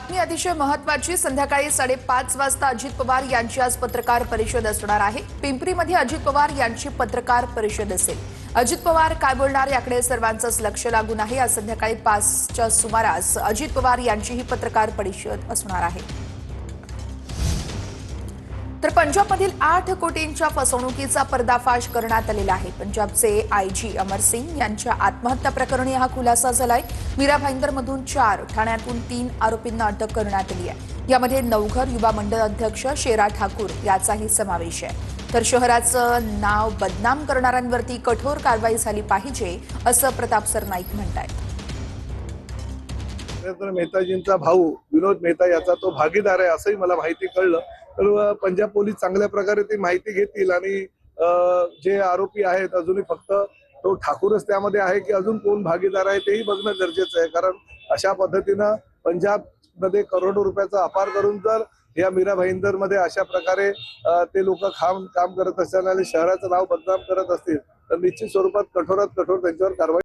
बातमी अतिशय महत्त्वाची। संध्याकाळी 5:30 वाजता अजित पवार यांची आज पत्रकार परिषद असणार आहे। पिंपरीमध्ये अजित पवार यांची पत्रकार परिषद असेल। अजित पवार काय बोलणार याकडे सर्वांचंच लक्ष लागून आहे। आज संध्याकाळी 5च्या सुमारास अजित पवार यांची ही पत्रकार परिषद असणार आहे। तर पंजाबमधील 8 कोटींच्या फसवणुकीचा पर्दाफाश करण्यात आलेला आहे। पंजाबचे आयजी अमर सिंग यांच्या आत्महत्या प्रकरणी हा खुलासा झालाय। मीरा भाईंदरमधून 4, ठाण्यातून 3 आरोपींना अटक करण्यात आली आहे। यामध्ये नवघर युवा मंडळ अध्यक्ष शेरा ठाकूर याचाही समावेश आहे। तर शहराचं नाव बदनाम करणाऱ्यांवरती कठोर कारवाई झाली पाहिजे असं प्रताप सरनाईक म्हणतात। मेहताजींचा भाऊ विनोद मेहता याचा तो भागीदार आहे असंही मला माहिती कळलं। तर पंजाब पोलीस चांगल्या प्रकारे ती माहिती घेतील आणि जे आरोपी आहेत अजूनही फक्त तो ठाकूरच त्यामध्ये आहे की अजून कोण भागीदार आहे तेही बघणं गरजेचं आहे। कारण अशा पद्धतीनं पंजाबमध्ये करोडो रुपयाचा अपार करून जर या मीरा भाईंदर मध्ये अशा प्रकारे ते लोक काम करत असताना आणि शहराचं नाव बदनाम करत असतील तर निश्चित स्वरूपात कठोरात कठोर त्यांच्यावर कारवाई